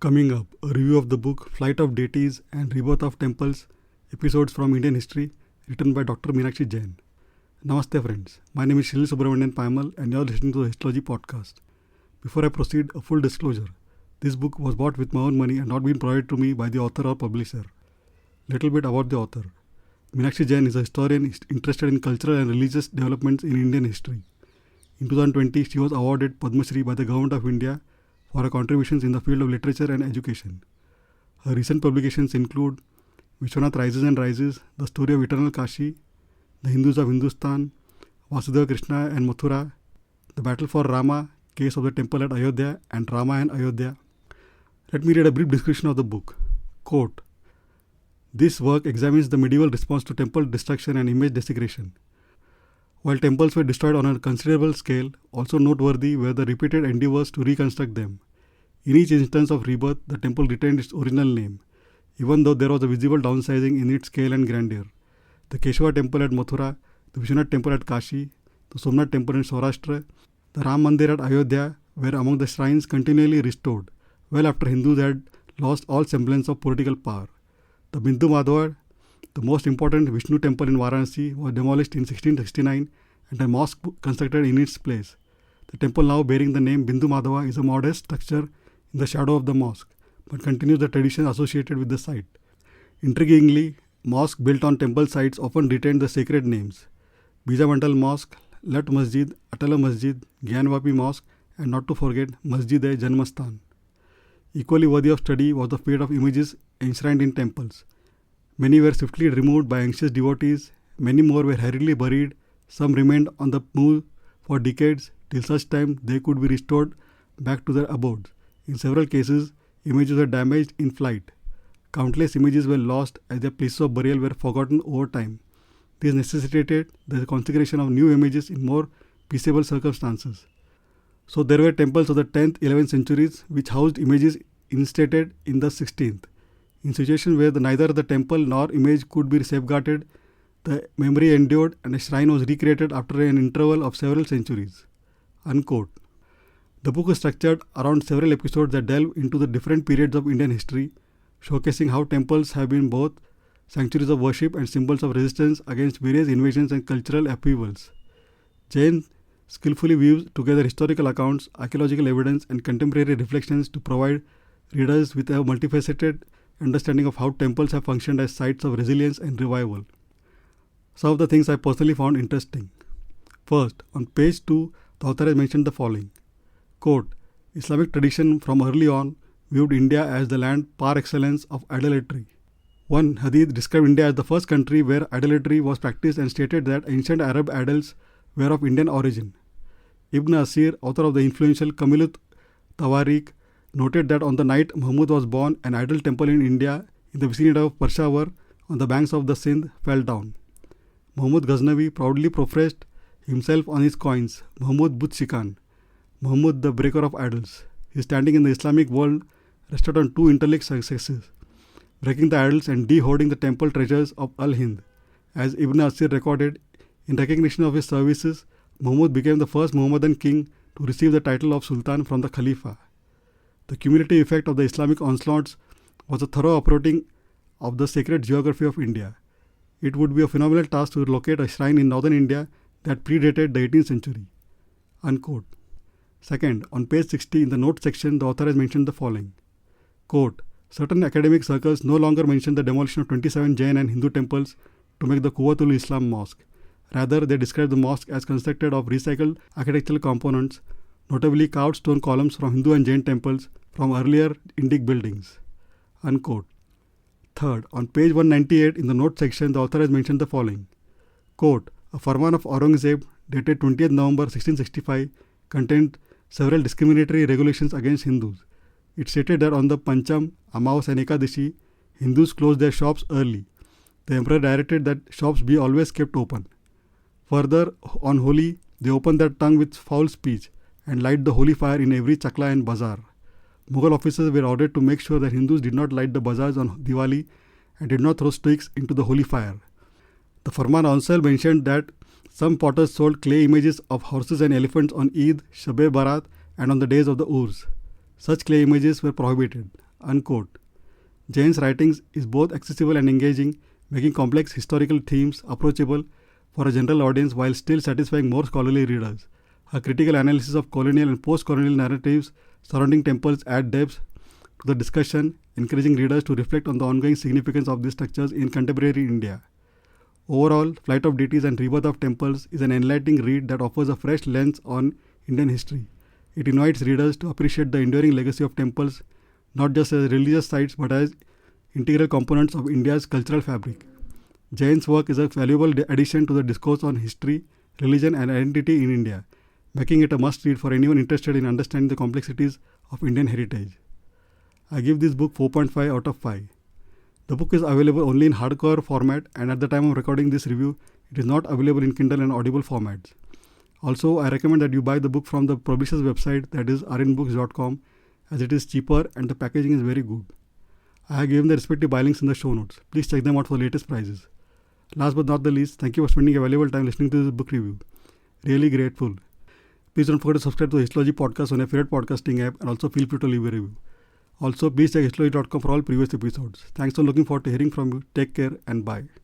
Coming up, a review of the book Flight of Deities and Rebirth of Temples, episodes from Indian history, written by Dr. Meenakshi Jain. Namaste friends, my name is Shilil Subramanian Paimal and you are listening to the Histology podcast. Before I proceed, a full disclosure. This book was bought with my own money and not been provided to me by the author or publisher. Little bit about the author. Meenakshi Jain is a historian interested in cultural and religious developments in Indian history. In 2020, she was awarded Padma Shri by the Government of India for her contributions in the field of literature and education. Her recent publications include Vishwanath Rises and Rises, The Story of Eternal Kashi, The Hindus of Hindustan, Vasudeva Krishna and Mathura, The Battle for Rama, Case of the Temple at Ayodhya, and Rama and Ayodhya. Let me read a brief description of the book. Quote, "This work examines the medieval response to temple destruction and image desecration. While temples were destroyed on a considerable scale, also noteworthy were the repeated endeavors to reconstruct them. In each instance of rebirth, the temple retained its original name, even though there was a visible downsizing in its scale and grandeur. The Keshava temple at Mathura, the Vishwanath temple at Kashi, the Somnath temple in Saurashtra, the Ram Mandir at Ayodhya were among the shrines continually restored, well after Hindus had lost all semblance of political power. The Bindu Madhava, the most important Vishnu temple in Varanasi, was demolished in 1669 and a mosque constructed in its place. The temple now bearing the name Bindu Madhava is a modest structure in the shadow of the mosque, but continues the tradition associated with the site. Intriguingly, mosques built on temple sites often retained the sacred names. Bijamandal Mosque, Lat Masjid, Atala Masjid, Gyanvapi Mosque, and not to forget Masjid-e-Janmastan. Equally worthy of study was the fate of images enshrined in temples. Many were swiftly removed by anxious devotees, many more were hurriedly buried, some remained on the move for decades till such time they could be restored back to their abodes. In several cases, images were damaged in flight. Countless images were lost as their places of burial were forgotten over time. This necessitated the consecration of new images in more peaceable circumstances. So there were temples of the 10th, 11th centuries which housed images instated in the 16th. In situations where neither the temple nor image could be safeguarded, the memory endured and a shrine was recreated after an interval of several centuries." Unquote. The book is structured around several episodes that delve into the different periods of Indian history, showcasing how temples have been both sanctuaries of worship and symbols of resistance against various invasions and cultural upheavals. Jain skillfully weaves together historical accounts, archaeological evidence, and contemporary reflections to provide readers with a multifaceted understanding of how temples have functioned as sites of resilience and revival. Some of the things I personally found interesting. First, on page 2, the author has mentioned the following. Quote, "Islamic tradition from early on viewed India as the land par excellence of idolatry. One hadith described India as the first country where idolatry was practiced and stated that ancient Arab idols were of Indian origin. Ibn Asir, author of the influential Kamilut Tawarikh, noted that on the night Muhammad was born, an idol temple in India in the vicinity of Peshawar on the banks of the Sindh fell down. Muhammad Ghaznavi proudly professed himself on his coins, Muhammad But Shikan, Muhammad the breaker of idols. His standing in the Islamic world rested on two interlinked successes, breaking the idols and de-hoarding the temple treasures of Al-Hind. As Ibn Asir recorded, in recognition of his services, Muhammad became the first Muhammadan king to receive the title of Sultan from the Khalifa. The cumulative effect of the Islamic onslaughts was a thorough uprooting of the sacred geography of India. It would be a phenomenal task to locate a shrine in northern India that predated the 18th century." Unquote. Second, on page 60 in the notes section, the author has mentioned the following. Quote, "Certain academic circles no longer mention the demolition of 27 Jain and Hindu temples to make the Quwwatul Islam Mosque. Rather, they describe the mosque as constructed of recycled architectural components, notably carved stone columns from Hindu and Jain temples from earlier Indic buildings." Unquote. Third, on page 198 in the notes section, the author has mentioned the following. Quote, "A farman of Aurangzeb dated 20th November 1665 contained several discriminatory regulations against Hindus. It stated that on the Pancham, Amaus and Ekadashi, Hindus closed their shops early. The emperor directed that shops be always kept open. Further, on Holi, they opened their tongue with foul speech and light the holy fire in every chakla and bazaar. Mughal officers were ordered to make sure that Hindus did not light the bazaars on Diwali and did not throw sticks into the holy fire. The Farman also mentioned that some potters sold clay images of horses and elephants on Eid, Shab-e Barat and on the days of the Urs. Such clay images were prohibited. Unquote. Jain's writings is both accessible and engaging, making complex historical themes approachable for a general audience while still satisfying more scholarly readers. Her critical analysis of colonial and post-colonial narratives surrounding temples add depth to the discussion, encouraging readers to reflect on the ongoing significance of these structures in contemporary India. Overall, Flight of Deities and Rebirth of Temples is an enlightening read that offers a fresh lens on Indian history. It invites readers to appreciate the enduring legacy of temples, not just as religious sites but as integral components of India's cultural fabric. Jain's work is a valuable addition to the discourse on history, religion, and identity in India, making it a must-read for anyone interested in understanding the complexities of Indian heritage. I give this book 4.5 out of 5. The book is available only in hardcover format, and at the time of recording this review, it is not available in Kindle and Audible formats. Also, I recommend that you buy the book from the publisher's website, that is rnbooks.com, as it is cheaper and the packaging is very good. I have given the respective buy links in the show notes. Please check them out for the latest prices. Last but not the least, thank you for spending a valuable time listening to this book review. Really grateful. Please don't forget to subscribe to the Histology podcast on your favorite podcasting app, and also feel free to leave a review. Also, please check histology.com for all previous episodes. Thanks for looking forward to hearing from you. Take care and bye.